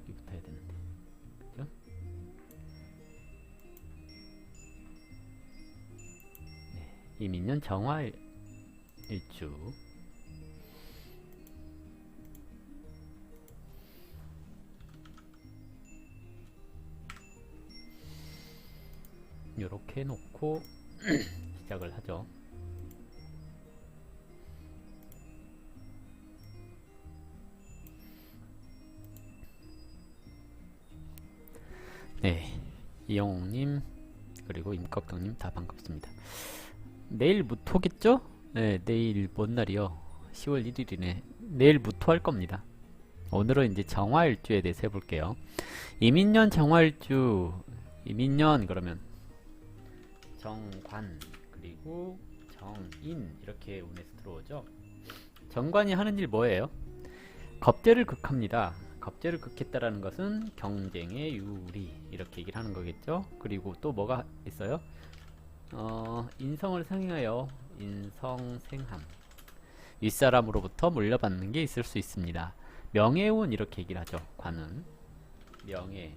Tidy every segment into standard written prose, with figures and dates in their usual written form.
여기부터 해야 되는데. 그죠? 네. 이민년 정화일주. 요렇게 해놓고 시작을 하죠. 네, 이영웅님 그리고 임꺽경님 다 반갑습니다. 내일 무토겠죠? 네, 내일 뭔 날이요? 10월 1일이네. 내일 무토 할 겁니다. 오늘은 이제 정화일주에 대해서 해볼게요. 이민년 정화일주, 이민년 그러면 정관 그리고 정인 이렇게 운에서 들어오죠. 정관이 하는 일 뭐예요? 겁재를 극합니다. 겁재를 극했다라는 것은 경쟁의 유리 이렇게 얘기를 하는 거겠죠. 그리고 또 뭐가 있어요? 인성을 상행하여 인성생함, 윗사람으로부터 물려받는 게 있을 수 있습니다. 명예운 이렇게 얘기를 하죠. 관은 명예,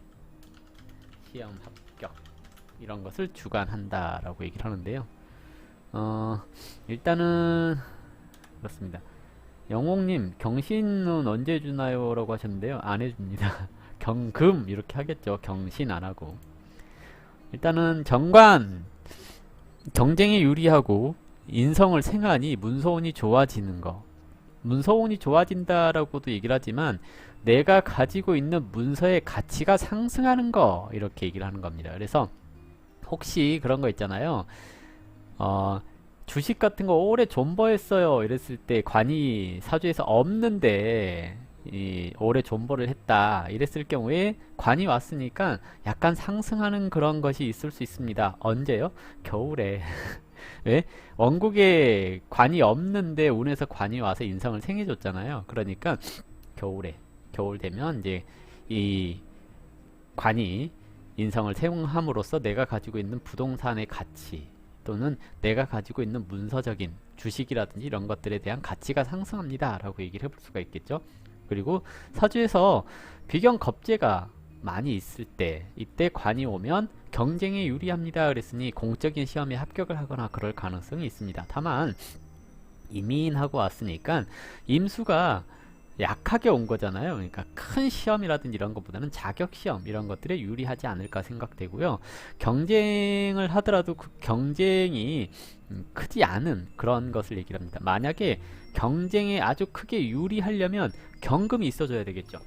시험 합격 이런 것을 주관한다 라고 얘기를 하는데요. 일단은 그렇습니다. 영옥님 경신은 언제 주나요? 라고 하셨는데요. 안 해줍니다. 경금 이렇게 하겠죠. 경신 안 하고. 일단은 정관 경쟁에 유리하고 인성을 생하니 문서운이 좋아지는 거. 문서운이 좋아진다라고도 얘기를 하지만 내가 가지고 있는 문서의 가치가 상승하는 거 이렇게 얘기를 하는 겁니다. 그래서 혹시 그런 거 있잖아요. 주식 같은 거 오래 존버했어요 이랬을 때 관이 사주에서 없는데 오래 존버를 했다 이랬을 경우에 관이 왔으니까 약간 상승하는 그런 것이 있을 수 있습니다. 언제요? 겨울에. 왜? 원국에 관이 없는데 운에서 관이 와서 인성을 생해줬잖아요. 그러니까 겨울에, 겨울 되면 이제 이 관이 인성을 생함으로써 내가 가지고 있는 부동산의 가치 또는 내가 가지고 있는 문서적인 주식이라든지 이런 것들에 대한 가치가 상승합니다 라고 얘기를 해볼 수가 있겠죠. 그리고 사주에서 비경 겁재가 많이 있을 때 이때 관이 오면 경쟁에 유리합니다 그랬으니 공적인 시험에 합격을 하거나 그럴 가능성이 있습니다. 다만 이민하고 왔으니까 임수가 약하게 온 거잖아요. 그러니까 큰 시험이라든지 이런 것보다는 자격시험 이런 것들에 유리하지 않을까 생각되고요. 경쟁을 하더라도 그 경쟁이 크지 않은 그런 것을 얘기를 합니다. 만약에 경쟁에 아주 크게 유리하려면 경금이 있어줘야 되겠죠.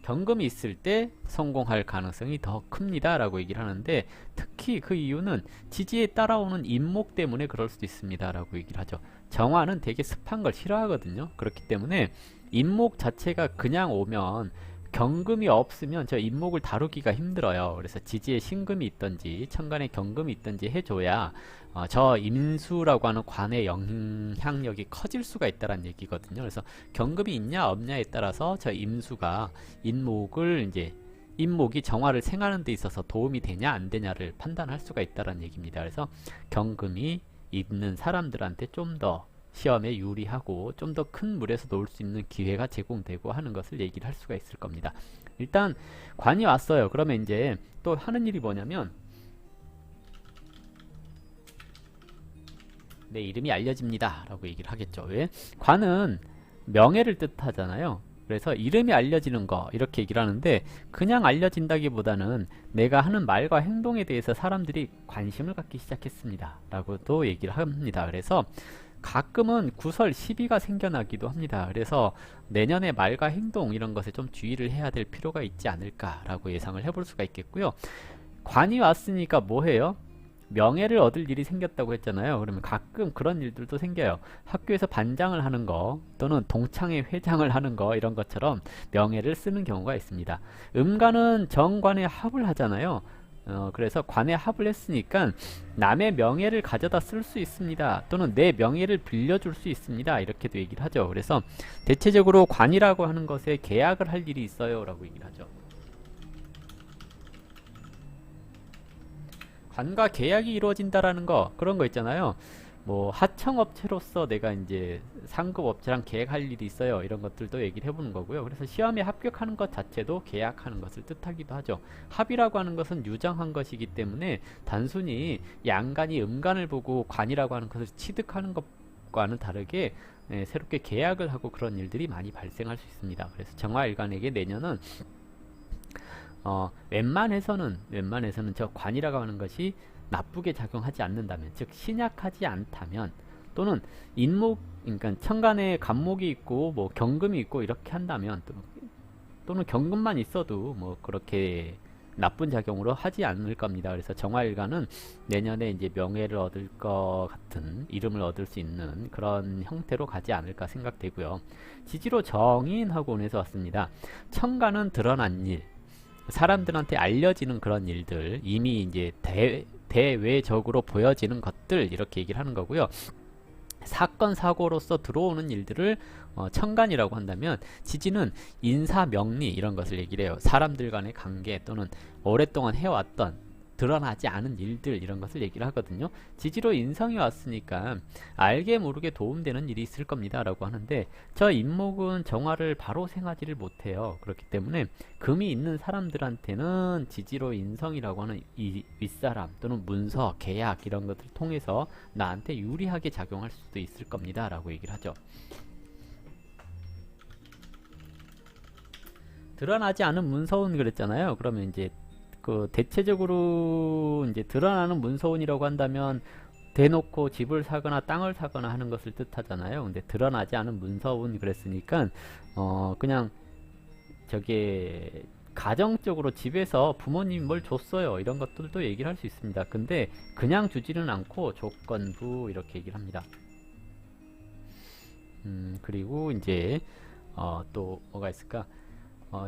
경금이 있을 때 성공할 가능성이 더 큽니다 라고 얘기를 하는데 특히 그 이유는 지지에 따라오는 인목 때문에 그럴 수도 있습니다 라고 얘기를 하죠. 정화는 되게 습한 걸 싫어하거든요. 그렇기 때문에 인목 자체가 그냥 오면 경금이 없으면 저 인목을 다루기가 힘들어요. 그래서 지지에 신금이 있든지 천간에 경금이 있든지 해줘야 저 임수라고 하는 관의 영향력이 커질 수가 있다는 얘기거든요. 그래서 경금이 있냐 없냐에 따라서 저 임수가 인목을 이제 인목이 정화를 생하는 데 있어서 도움이 되냐 안 되냐를 판단할 수가 있다는 얘기입니다. 그래서 경금이 있는 사람들한테 좀 더 시험에 유리하고 좀 더 큰 물에서 놓을 수 있는 기회가 제공되고 하는 것을 얘기를 할 수가 있을 겁니다. 일단 관이 왔어요. 그러면 이제 또 하는 일이 뭐냐면 내 이름이 알려집니다 라고 얘기를 하겠죠. 왜? 관은 명예를 뜻하잖아요. 그래서 이름이 알려지는 거 이렇게 얘기를 하는데 그냥 알려진다기보다는 내가 하는 말과 행동에 대해서 사람들이 관심을 갖기 시작했습니다 라고도 얘기를 합니다. 그래서 가끔은 구설 시비가 생겨나기도 합니다. 그래서 내년에 말과 행동 이런 것에 좀 주의를 해야 될 필요가 있지 않을까 라고 예상을 해볼 수가 있겠고요. 관이 왔으니까 뭐 해요? 명예를 얻을 일이 생겼다고 했잖아요. 그러면 가끔 그런 일들도 생겨요. 학교에서 반장을 하는 거 또는 동창회 회장을 하는 거 이런 것처럼 명예를 쓰는 경우가 있습니다. 음관은 정관에 합을 하잖아요. 그래서 관에 합을 했으니까 남의 명예를 가져다 쓸 수 있습니다. 또는 내 명예를 빌려줄 수 있습니다. 이렇게도 얘기를 하죠. 그래서 대체적으로 관이라고 하는 것에 계약을 할 일이 있어요 라고 얘기를 하죠. 관과 계약이 이루어진다라는 거 그런 거 있잖아요. 뭐 하청업체로서 내가 이제 상급 업체랑 계약할 일이 있어요. 이런 것들도 얘기를 해보는 거고요. 그래서 시험에 합격하는 것 자체도 계약하는 것을 뜻하기도 하죠. 합의라고 하는 것은 유정한 것이기 때문에 단순히 양간이 음간을 보고 관이라고 하는 것을 취득하는 것과는 다르게 새롭게 계약을 하고 그런 일들이 많이 발생할 수 있습니다. 그래서 정화일간에게 내년은 웬만해서는 저 관이라고 하는 것이 나쁘게 작용하지 않는다면, 즉 신약하지 않다면, 또는 인목, 그러니까 천간에 간목이 있고 뭐 경금이 있고 이렇게 한다면, 또는 경금만 있어도 뭐 그렇게 나쁜 작용으로 하지 않을 겁니다. 그래서 정화일간은 내년에 이제 명예를 얻을 것 같은, 이름을 얻을 수 있는 그런 형태로 가지 않을까 생각되고요. 지지로 정인하고원에서 왔습니다. 천간은 드러난 일, 사람들한테 알려지는 그런 일들, 이미 이제 대외적으로 보여지는 것들, 이렇게 얘기를 하는 거고요. 사건 사고로서 들어오는 일들을 천간이라고 한다면, 지지는 인사 명리 이런 것을 얘기를 해요. 사람들 간의 관계 또는 오랫동안 해왔던 드러나지 않은 일들, 이런 것을 얘기를 하거든요. 지지로 인성이 왔으니까 알게 모르게 도움되는 일이 있을 겁니다 라고 하는데, 저 인목은 정화를 바로 생하지를 못해요. 그렇기 때문에 금이 있는 사람들한테는 지지로 인성이라고 하는 이 윗사람 또는 문서, 계약 이런 것들을 통해서 나한테 유리하게 작용할 수도 있을 겁니다 라고 얘기를 하죠. 드러나지 않은 문서운 그랬잖아요. 그러면 이제 대체적으로 이제 드러나는 문서운이라고 한다면 대놓고 집을 사거나 땅을 사거나 하는 것을 뜻하잖아요. 근데 드러나지 않은 문서운 그랬으니까 그냥 저게 가정적으로 집에서 부모님이 뭘 줬어요, 이런 것들도 얘기를 할 수 있습니다. 근데 그냥 주지는 않고 조건부 이렇게 얘기를 합니다. 그리고 이제 또 뭐가 있을까?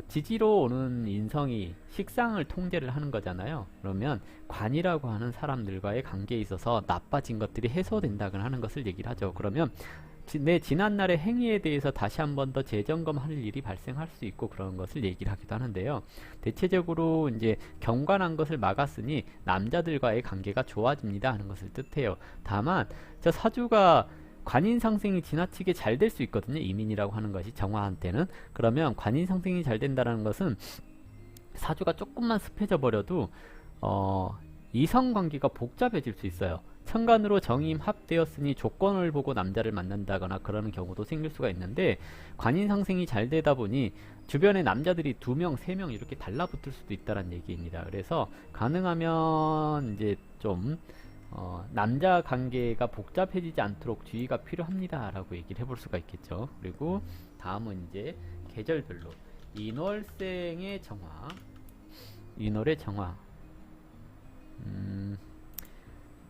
지지로 오는 인성이 식상을 통제를 하는 거잖아요. 그러면 관이라고 하는 사람들과의 관계에 있어서 나빠진 것들이 해소된다고 하는 것을 얘기를 하죠. 그러면 내 지난날의 행위에 대해서 다시 한 번 더 재점검할 일이 발생할 수 있고 그런 것을 얘기를 하기도 하는데요. 대체적으로 이제 경관한 것을 막았으니 남자들과의 관계가 좋아집니다 하는 것을 뜻해요. 다만 저 사주가 관인상생이 지나치게 잘 될 수 있거든요. 이민이라고 하는 것이 정화한테는. 그러면 관인상생이 잘 된다는 것은 사주가 조금만 습해져 버려도 이성관계가 복잡해질 수 있어요. 천간으로 정임 합되었으니 조건을 보고 남자를 만난다거나 그러는 경우도 생길 수가 있는데, 관인상생이 잘 되다 보니 주변에 남자들이 2명, 3명 이렇게 달라붙을 수도 있다는 얘기입니다. 그래서 가능하면 이제 좀 남자 관계가 복잡해지지 않도록 주의가 필요합니다 라고 얘기를 해볼 수가 있겠죠. 그리고 다음은 이제 계절별로 인월생의 정화, 인월의 정화,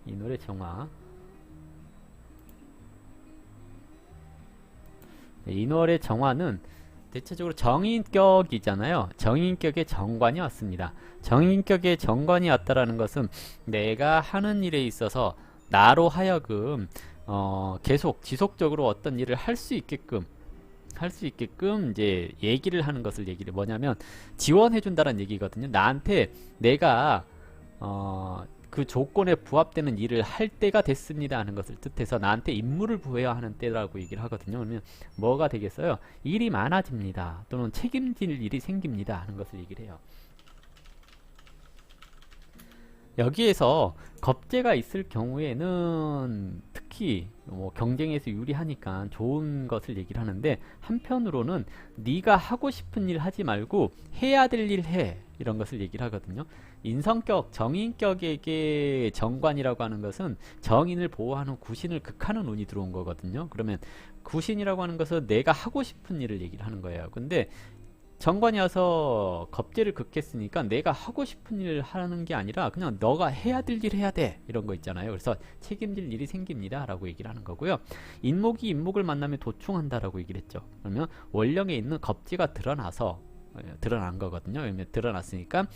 인월의 정화. 인월의 정화는 대체적으로 정인격이잖아요. 정인격의 정관이 왔습니다. 정인격의 정관이 왔다라는 것은 내가 하는 일에 있어서 나로 하여금 계속 지속적으로 어떤 일을 할 수 있게끔 이제 얘기를 하는 것을 뭐냐면 지원해 준다는 얘기거든요. 나한테 내가 그 조건에 부합되는 일을 할 때가 됐습니다 하는 것을 뜻해서 나한테 임무를 부여해야 하는 때라고 얘기를 하거든요. 그러면 뭐가 되겠어요? 일이 많아집니다 또는 책임질 일이 생깁니다 하는 것을 얘기를 해요. 여기에서 겁재가 있을 경우에는 특히 뭐 경쟁에서 유리하니까 좋은 것을 얘기를 하는데, 한편으로는 네가 하고 싶은 일 하지 말고 해야 될 일 해, 이런 것을 얘기를 하거든요. 인성격, 정인격에게 정관이라고 하는 것은 정인을 보호하는 구신을 극하는 운이 들어온 거거든요. 그러면 구신이라고 하는 것은 내가 하고 싶은 일을 얘기를 하는 거예요. 근데 정관이 와서 겁재를 극했으니까 내가 하고 싶은 일을 하는 게 아니라 그냥 너가 해야 될 일 해야 돼, 이런 거 있잖아요. 그래서 책임질 일이 생깁니다 라고 얘기를 하는 거고요. 인목이 인목을 만나면 도충한다 라고 얘기를 했죠. 그러면 원령에 있는 겁재가 드러난 거거든요. 드러났으니까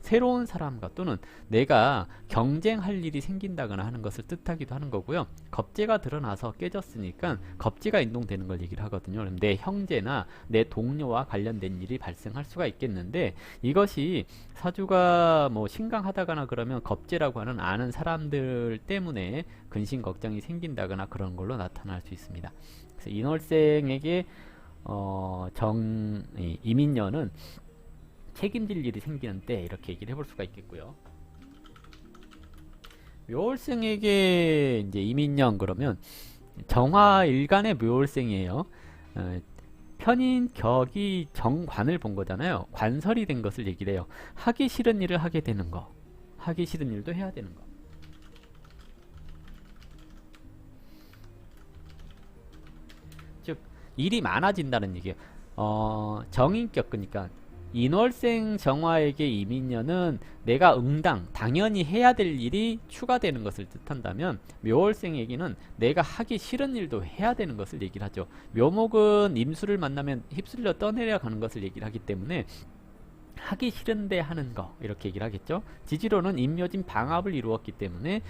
새로운 사람과 또는 내가 경쟁할 일이 생긴다거나 하는 것을 뜻하기도 하는 거고요. 겁재가 드러나서 깨졌으니까 겁재가 인동되는 걸 얘기를 하거든요. 그럼 내 형제나 내 동료와 관련된 일이 발생할 수가 있겠는데, 이것이 사주가 뭐 신강하다거나 그러면 겁재라고 하는 아는 사람들 때문에 근심 걱정이 생긴다거나 그런 걸로 나타날 수 있습니다. 그래서 인월생에게 이민년은 책임질 일이 생기는 때 이렇게 얘기를 해볼 수가 있겠고요. 묘월생에게 이제 이민년 그러면 정화일간의 묘월생이에요. 편인 격이 정관을 본 거잖아요. 관설이 된 것을 얘기를 해요. 하기 싫은 일을 하게 되는 거, 하기 싫은 일도 해야 되는 거. 즉 일이 많아진다는 얘기예요. 정인격, 그러니까 인월생 정화에게 이민년은 내가 당연히 해야 될 일이 추가되는 것을 뜻한다면, 묘월생에게는 내가 하기 싫은 일도 해야 되는 것을 얘기를 하죠. 묘목은 임수를 만나면 휩쓸려 떠내려가는 것을 얘기를 하기 때문에 하기 싫은데 하는 거, 이렇게 얘기를 하겠죠. 지지로는 임묘진 방합을 이루었기 때문에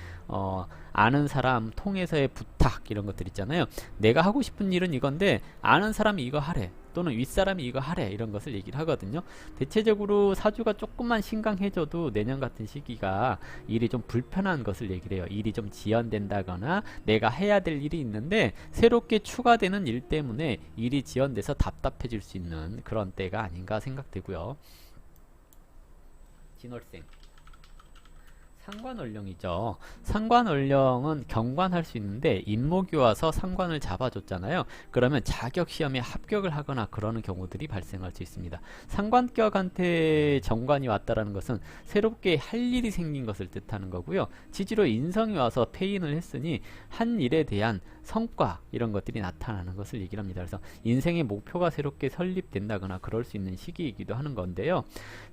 아는 사람 통해서의 부탁, 이런 것들 있잖아요. 내가 하고 싶은 일은 이건데 아는 사람이 이거 하래, 또는 윗사람이 이거 하래, 이런 것을 얘기를 하거든요. 대체적으로 사주가 조금만 신강해져도 내년 같은 시기가 일이 좀 불편한 것을 얘기를 해요. 일이 좀 지연된다거나 내가 해야 될 일이 있는데 새롭게 추가되는 일 때문에 일이 지연돼서 답답해질 수 있는 그런 때가 아닌가 생각되고요. 진월생 상관월령이죠. 상관월령은 경관할 수 있는데 인목이 와서 상관을 잡아줬잖아요. 그러면 자격시험에 합격을 하거나 그러는 경우들이 발생할 수 있습니다. 상관격한테 정관이 왔다라는 것은 새롭게 할 일이 생긴 것을 뜻하는 거고요. 지지로 인성이 와서 폐인을 했으니 한 일에 대한 성과, 이런 것들이 나타나는 것을 얘기를 합니다. 그래서 인생의 목표가 새롭게 설립된다거나 그럴 수 있는 시기이기도 하는 건데요.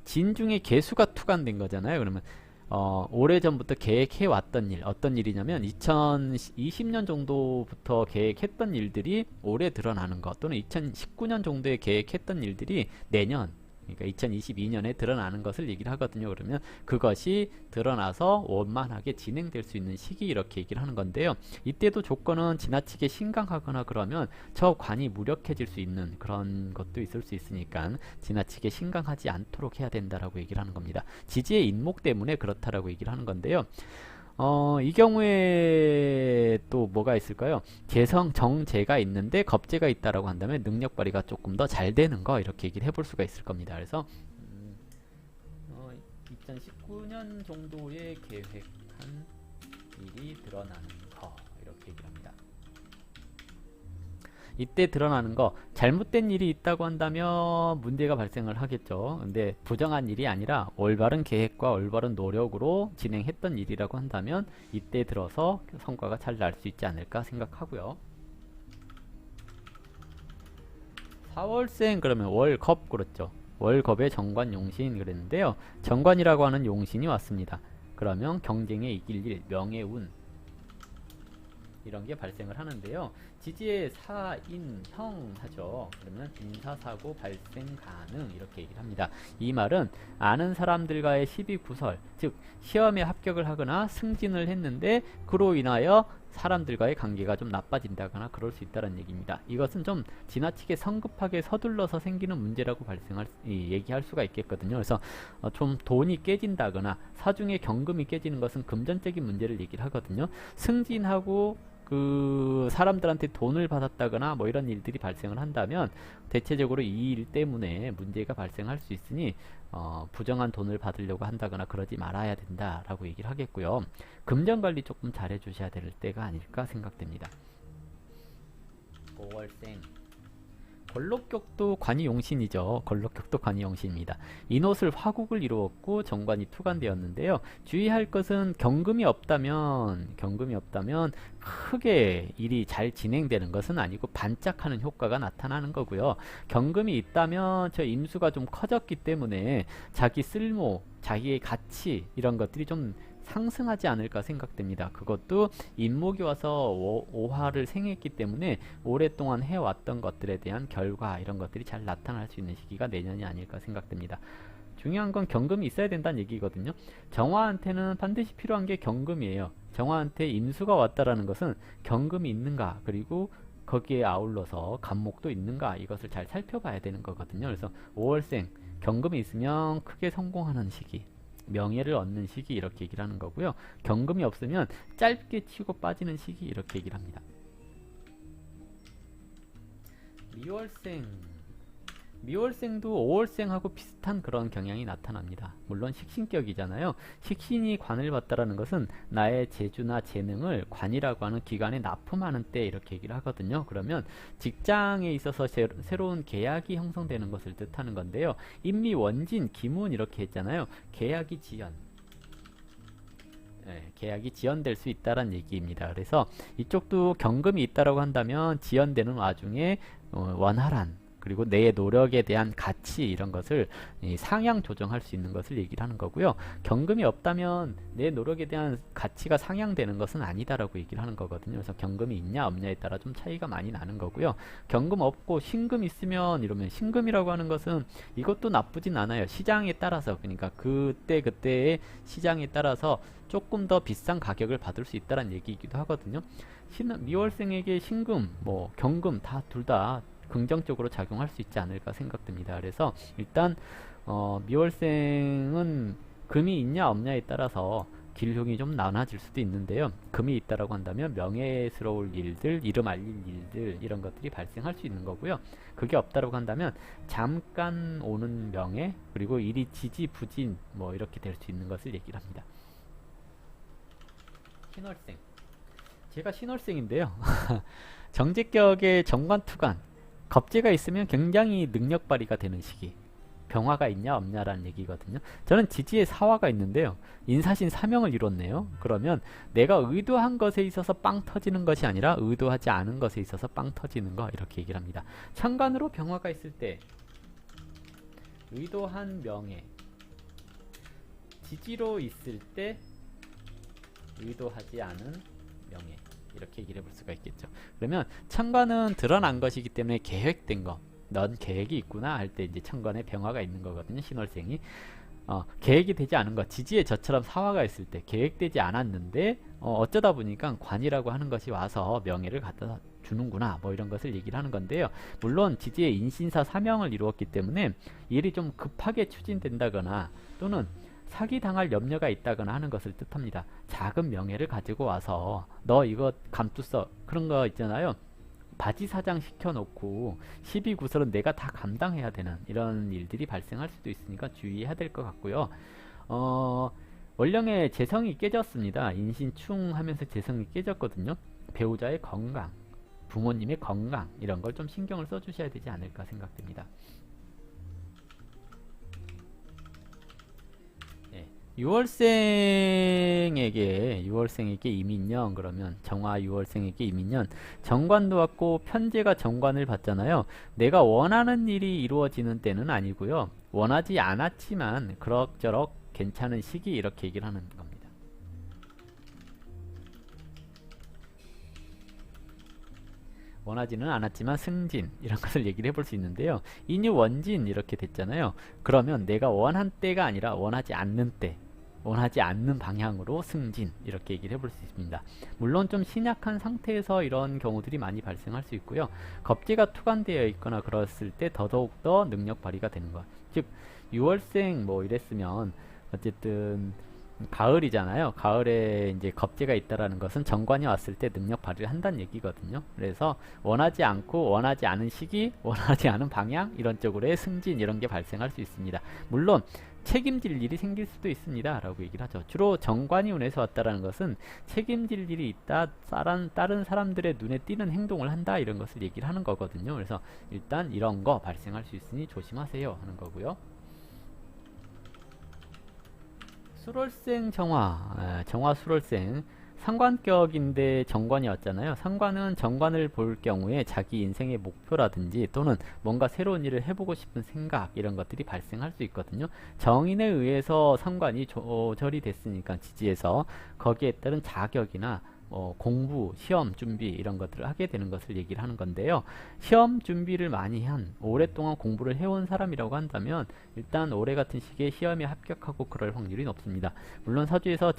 진 중에 개수가 투관된 거잖아요. 그러면 오래전부터 계획해 왔던 일, 어떤 일이냐면 2020년 정도부터 계획했던 일들이 올해 드러나는 것, 또는 2019년 정도에 계획했던 일들이 내년, 그러니까 2022년에 드러나는 것을 얘기를 하거든요. 그러면 그것이 드러나서 원만하게 진행될 수 있는 시기, 이렇게 얘기를 하는 건데요. 이때도 조건은 지나치게 신강하거나 그러면 저 관이 무력해질 수 있는 그런 것도 있을 수 있으니까 지나치게 신강하지 않도록 해야 된다라고 얘기를 하는 겁니다. 지지의 인목 때문에 그렇다라고 얘기를 하는 건데요. 이 경우에 또 뭐가 있을까요? 개성 정제가 있는데 겁재가 있다라고 한다면 능력 발휘가 조금 더 잘 되는 거, 이렇게 얘기를 해볼 수가 있을 겁니다. 그래서 2019년 정도에 계획한 일이 드러나는 거, 이렇게 얘기를 합니다. 이때 드러나는 거, 잘못된 일이 있다고 한다면 문제가 발생을 하겠죠. 근데 부정한 일이 아니라 올바른 계획과 올바른 노력으로 진행했던 일이라고 한다면 이때 들어서 성과가 잘 날 수 있지 않을까 생각하고요. 4월생 그러면 월겁, 그렇죠. 월겁의 정관 용신 그랬는데요. 정관이라고 하는 용신이 왔습니다. 그러면 경쟁에 이길 일, 명예운, 이런 게 발생을 하는데요. 지지의 사인형 하죠. 그러면 인사사고 발생 가능, 이렇게 얘기를 합니다. 이 말은 아는 사람들과의 시비구설, 즉 시험에 합격을 하거나 승진을 했는데 그로 인하여 사람들과의 관계가 좀 나빠진다거나 그럴 수 있다는 얘기입니다. 이것은 좀 지나치게 성급하게 서둘러서 생기는 문제라고 얘기할 수가 있겠거든요. 그래서 좀 돈이 깨진다거나 사중에 경금이 깨지는 것은 금전적인 문제를 얘기를 하거든요. 승진하고 그 사람들한테 돈을 받았다거나 뭐 이런 일들이 발생을 한다면 대체적으로 이 일 때문에 문제가 발생할 수 있으니 부정한 돈을 받으려고 한다거나 그러지 말아야 된다라고 얘기를 하겠고요. 금전관리 조금 잘해 주셔야 될 때가 아닐까 생각됩니다. 5월생 걸록격도 관이용신이죠. 걸록격도 관이용신입니다. 인옷을 화국을 이루었고 정관이 투관되었는데요. 주의할 것은 경금이 없다면 크게 일이 잘 진행되는 것은 아니고 반짝하는 효과가 나타나는 거고요. 경금이 있다면 저 임수가 좀 커졌기 때문에 자기 쓸모, 자기의 가치, 이런 것들이 좀 상승하지 않을까 생각됩니다. 그것도 인목이 와서 오화를 생했기 때문에 오랫동안 해왔던 것들에 대한 결과, 이런 것들이 잘 나타날 수 있는 시기가 내년이 아닐까 생각됩니다. 중요한 건 경금이 있어야 된다는 얘기거든요. 정화한테는 반드시 필요한 게 경금이에요. 정화한테 임수가 왔다라는 것은 경금이 있는가, 그리고 거기에 아울러서 간목도 있는가, 이것을 잘 살펴봐야 되는 거거든요. 그래서 5월생 경금이 있으면 크게 성공하는 시기, 명예를 얻는 시기, 이렇게 얘기를 하는 거고요. 경금이 없으면 짧게 치고 빠지는 시기, 이렇게 얘기를 합니다. 미월생도 5월생하고 비슷한 그런 경향이 나타납니다. 물론 식신격이잖아요. 식신이 관을 받다라는 것은 나의 재주나 재능을 관이라고 하는 기관에 납품하는 때, 이렇게 얘기를 하거든요. 그러면 직장에 있어서 새로운 계약이 형성되는 것을 뜻하는 건데요. 인미, 원진, 기문 이렇게 했잖아요. 계약이 지연. 네, 계약이 지연될 수 있다는 얘기입니다. 그래서 이쪽도 경금이 있다라고 한다면 지연되는 와중에 원활한, 그리고 내 노력에 대한 가치, 이런 것을 상향 조정할 수 있는 것을 얘기를 하는 거고요. 경금이 없다면 내 노력에 대한 가치가 상향되는 것은 아니다라고 얘기를 하는 거거든요. 그래서 경금이 있냐 없냐에 따라 좀 차이가 많이 나는 거고요. 경금 없고 신금 있으면, 이러면 신금이라고 하는 것은 이것도 나쁘진 않아요. 시장에 따라서, 그러니까 그때의 시장에 따라서 조금 더 비싼 가격을 받을 수 있다는 얘기이기도 하거든요. 미월생에게 신금, 경금 둘 다 긍정적으로 작용할 수 있지 않을까 생각됩니다. 그래서 일단 미월생은 금이 있냐 없냐에 따라서 길흉이 좀 나눠질 수도 있는데요. 금이 있다라고 한다면 명예스러울 일들, 이름 알릴 일들, 이런 것들이 발생할 수 있는 거고요. 그게 없다라고 한다면 잠깐 오는 명예, 그리고 일이 지지부진 이렇게 될 수 있는 것을 얘기를 합니다. 신월생, 제가 신월생인데요. 정제격의 정관투관, 겁재가 있으면 굉장히 능력 발휘가 되는 시기, 병화가 있냐 없냐라는 얘기거든요. 저는 지지에 사화가 있는데요. 인사신 사명을 이뤘네요. 그러면 내가 의도한 것에 있어서 빵 터지는 것이 아니라 의도하지 않은 것에 있어서 빵 터지는 거, 이렇게 얘기를 합니다. 천간으로 병화가 있을 때 의도한 명예, 지지로 있을 때 의도하지 않은 명예, 이렇게 얘기를 해볼 수가 있겠죠. 그러면 천간은 드러난 것이기 때문에 계획된 거, 넌 계획이 있구나 할 때 이제 천간에 병화가 있는 거거든요. 신월생이 계획이 되지 않은 것, 지지에 저처럼 사화가 있을 때 계획되지 않았는데 어쩌다 보니까 관이라고 하는 것이 와서 명예를 갖다 주는구나, 이런 것을 얘기를 하는 건데요. 물론 지지에 인신사 사명을 이루었기 때문에 일이 좀 급하게 추진된다거나 또는 사기당할 염려가 있다거나 하는 것을 뜻합니다. 작은 명예를 가지고 와서 너 이거 감투 그런 거 있잖아요. 바지 사장 시켜놓고 12구설은 내가 다 감당해야 되는 이런 일들이 발생할 수도 있으니까 주의해야 될 것 같고요. 월령의 재성이 깨졌습니다. 인신충 하면서 재성이 깨졌거든요. 배우자의 건강, 부모님의 건강, 이런 걸 좀 신경을 써주셔야 되지 않을까 생각됩니다. 6월생에게 이민년, 그러면 정화 6월생에게 이민년, 정관도 왔고 편제가 정관을 받잖아요. 내가 원하는 일이 이루어지는 때는 아니고요. 원하지 않았지만 그럭저럭 괜찮은 시기, 이렇게 얘기를 하는 겁니다. 원하지는 않았지만 승진, 이런 것을 얘기를 해볼 수 있는데요. 인유 원진 이렇게 됐잖아요. 그러면 내가 원한 때가 아니라 원하지 않는 때, 원하지 않는 방향으로 승진, 이렇게 얘기를 해볼 수 있습니다. 물론 좀 신약한 상태에서 이런 경우들이 많이 발생할 수 있고요. 겁재가 투관되어 있거나 그랬을 때 더더욱더 능력 발휘가 되는 것. 즉 6월생 이랬으면 어쨌든 가을이잖아요. 가을에 이제 겁재가 있다라는 것은 정관이 왔을 때 능력 발휘를 한다는 얘기거든요. 그래서 원하지 않고 원하지 않은 시기, 원하지 않은 방향, 이런 쪽으로의 승진, 이런 게 발생할 수 있습니다. 물론 책임질 일이 생길 수도 있습니다 라고 얘기를 하죠. 주로 정관이 운에서 왔다라는 것은 책임질 일이 있다, 다른 사람들의 눈에 띄는 행동을 한다, 이런 것을 얘기를 하는 거거든요. 그래서 일단 이런 거 발생할 수 있으니 조심하세요 하는 거고요. 수월생 정화, 정화 수월생, 상관격인데 정관이 왔잖아요. 상관은 정관을 볼 경우에 자기 인생의 목표라든지 또는 뭔가 새로운 일을 해보고 싶은 생각, 이런 것들이 발생할 수 있거든요. 정인에 의해서 상관이 조절이 됐으니까 지지에서 거기에 따른 자격이나 공부, 시험 준비 이런 것들을 하게 되는 것을 얘기를 하는 건데요. 시험 준비를 많이 한 오랫동안 공부를 해온 사람이라고 한다면 일단 올해 같은 시기에 시험에 합격하고 그럴 확률이 높습니다. 물론 사주에서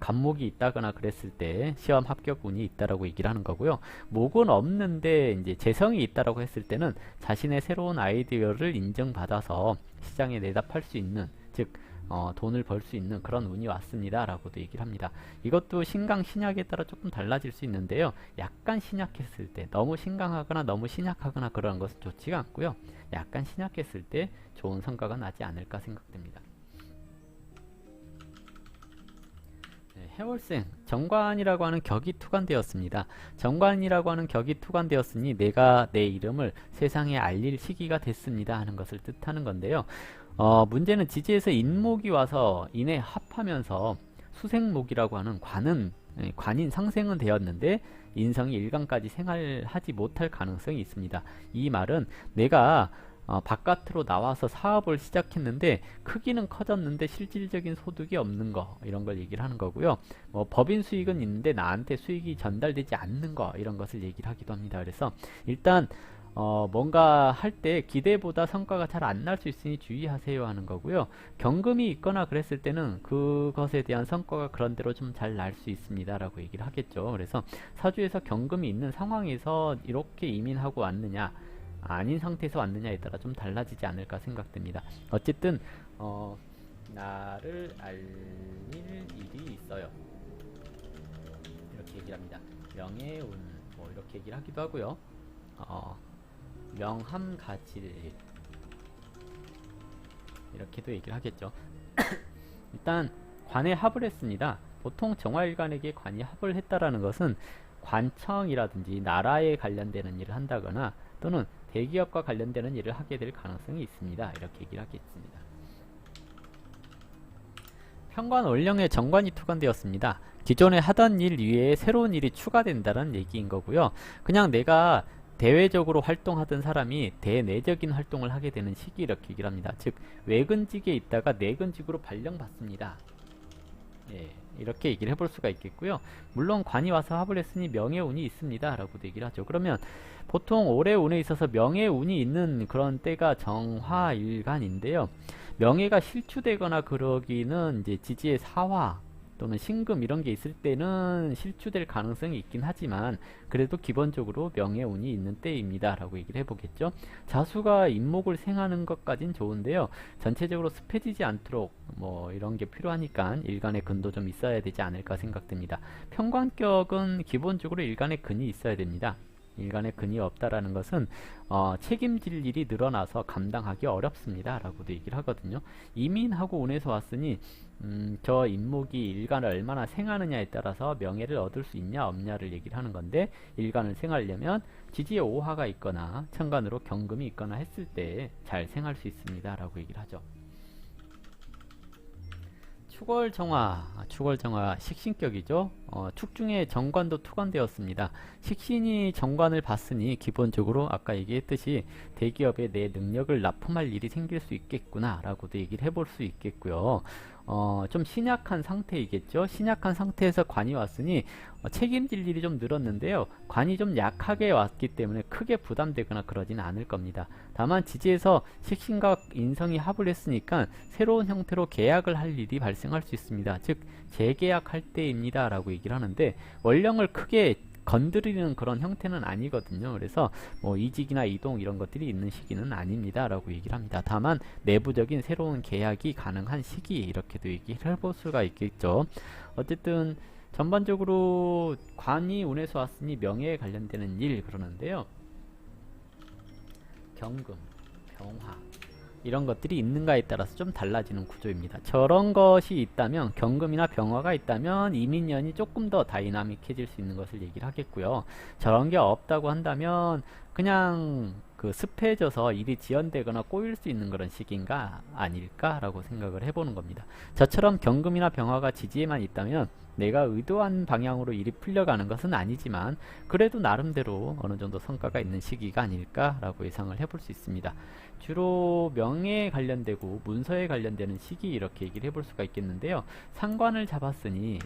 간목이 있다거나 그랬을 때 시험 합격 운이 있다라고 얘기를 하는 거고요. 목은 없는데 이제 재성이 있다라고 했을 때는 자신의 새로운 아이디어를 인정받아서 시장에 내다 팔 수 있는, 즉 돈을 벌 수 있는 그런 운이 왔습니다 라고도 얘기를 합니다. 이것도 신강 신약에 따라 조금 달라질 수 있는데요. 약간 신약했을 때 너무 신강하거나 너무 신약하거나 그런 것은 좋지가 않고요. 약간 신약했을 때 좋은 성과가 나지 않을까 생각됩니다. 해월생, 정관이라고 하는 격이 투관되었습니다. 정관이라고 하는 격이 투관되었으니 내가 내 이름을 세상에 알릴 시기가 됐습니다 하는 것을 뜻하는 건데요. 문제는 지지에서 인목이 와서 인에 합하면서 수생목이라고 하는 관인 상생은 되었는데 인성이 일간까지 생활하지 못할 가능성이 있습니다. 이 말은 내가 바깥으로 나와서 사업을 시작했는데 크기는 커졌는데 실질적인 소득이 없는 거, 이런 걸 얘기를 하는 거고요. 법인 수익은 있는데 나한테 수익이 전달되지 않는 거, 이런 것을 얘기를 하기도 합니다. 그래서 일단 뭔가 할 때 기대보다 성과가 잘 안 날 수 있으니 주의하세요 하는 거고요. 경금이 있거나 그랬을 때는 그것에 대한 성과가 그런대로 좀 잘 날 수 있습니다 라고 얘기를 하겠죠. 그래서 사주에서 경금이 있는 상황에서 이렇게 이민하고 왔느냐 아닌 상태에서 왔느냐에 따라 좀 달라지지 않을까 생각됩니다. 어쨌든 나를 알릴 일이 있어요. 이렇게 얘기를 합니다. 명예운 뭐 이렇게 얘기를 하기도 하고요. 명함가질 이렇게도 얘기를 하겠죠. 일단 관에 합을 했습니다. 보통 정화일간에게 관이 합을 했다라는 것은 관청이라든지 나라에 관련되는 일을 한다거나 또는 대기업과 관련되는 일을 하게 될 가능성이 있습니다. 이렇게 얘기를 하겠습니다. 편관월령에 정관이 투관되었습니다. 기존에 하던 일 위에 새로운 일이 추가된다는 얘기인 거고요. 그냥 내가 대외적으로 활동하던 사람이 대내적인 활동을 하게 되는 시기, 이렇게 얘기를 합니다. 즉 외근직에 있다가 내근직으로 발령받습니다. 예, 이렇게 얘기를 해볼 수가 있겠고요. 물론 관이 와서 합을 했으니 명예운이 있습니다 라고도 얘기를 하죠. 그러면 보통 올해 운에 있어서 명예운이 있는 그런 때가 정화일간인데요. 명예가 실추되거나 그러기는 이제 지지의 사화 또는 신금 이런 게 있을 때는 실추될 가능성이 있긴 하지만 그래도 기본적으로 명예운이 있는 때입니다 라고 얘기를 해보겠죠. 자수가 인목을 생하는 것까진 좋은데요. 전체적으로 습해지지 않도록 뭐 이런 게 필요하니까 일간의 근도 좀 있어야 되지 않을까 생각됩니다. 편관격은 기본적으로 일간의 근이 있어야 됩니다. 일간의 근이 없다라는 것은 책임질 일이 늘어나서 감당하기 어렵습니다 라고도 얘기를 하거든요. 이민하고 운에서 왔으니 저 인목이 일간을 얼마나 생하느냐에 따라서 명예를 얻을 수 있냐 없냐를 얘기를 하는 건데, 일간을 생하려면 지지에 오화가 있거나 천간으로 경금이 있거나 했을 때 잘 생할 수 있습니다 라고 얘기를 하죠. 축월정화 식신격이죠. 축중에 정관도 투관되었습니다. 식신이 정관을 봤으니 기본적으로 아까 얘기했듯이 대기업에 내 능력을 납품할 일이 생길 수 있겠구나 라고도 얘기를 해볼 수 있겠고요. 좀 신약한 상태이겠죠. 신약한 상태에서 관이 왔으니 책임질 일이 좀 늘었는데요. 관이 좀 약하게 왔기 때문에 크게 부담되거나 그러지는 않을 겁니다. 다만 지지에서 식신과 인성이 합을 했으니까 새로운 형태로 계약을 할 일이 발생할 수 있습니다. 즉 재계약할 때입니다 라고 얘기를 하는데, 원령을 크게 건드리는 그런 형태는 아니거든요. 그래서 뭐 이직이나 이동 이런 것들이 있는 시기는 아닙니다 라고 얘기를 합니다. 다만 내부적인 새로운 계약이 가능한 시기, 이렇게도 얘기를 해볼 수가 있겠죠. 어쨌든 전반적으로 관이 운에서 왔으니 명예에 관련되는 일 그러는데요. 경금, 병화 이런 것들이 있는가에 따라서 좀 달라지는 구조입니다. 저런 것이 있다면, 경금이나 병화가 있다면 이민년이 조금 더 다이나믹해질 수 있는 것을 얘기를 하겠고요. 저런 게 없다고 한다면 그냥 그 습해져서 일이 지연되거나 꼬일 수 있는 그런 시기인가 아닐까라고 생각을 해보는 겁니다. 저처럼 경금이나 병화가 지지에만 있다면 내가 의도한 방향으로 일이 풀려가는 것은 아니지만 그래도 나름대로 어느 정도 성과가 있는 시기가 아닐까라고 예상을 해볼 수 있습니다. 주로 명예에 관련되고 문서에 관련되는 시기 이렇게 얘기를 해볼 수가 있겠는데요. 상관을 잡았으니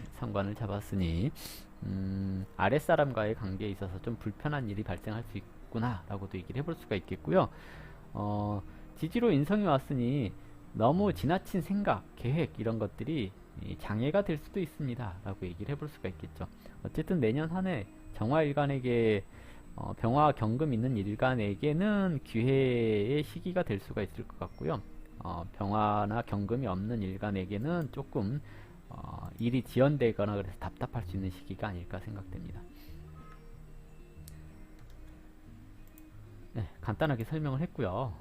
아랫사람과의 관계에 있어서 좀 불편한 일이 발생할 수 있구나 라고도 얘기를 해볼 수가 있겠고요. 지지로 인성이 왔으니 너무 지나친 생각, 계획 이런 것들이 장애가 될 수도 있습니다 라고 얘기를 해볼 수가 있겠죠. 어쨌든 내년 한 해 정화일간에게 병화 경금 있는 일간에게는 기회의 시기가 될 수가 있을 것 같고요. 병화나 경금이 없는 일간에게는 조금 일이 지연되거나 그래서 답답할 수 있는 시기가 아닐까 생각됩니다. 네, 간단하게 설명을 했고요.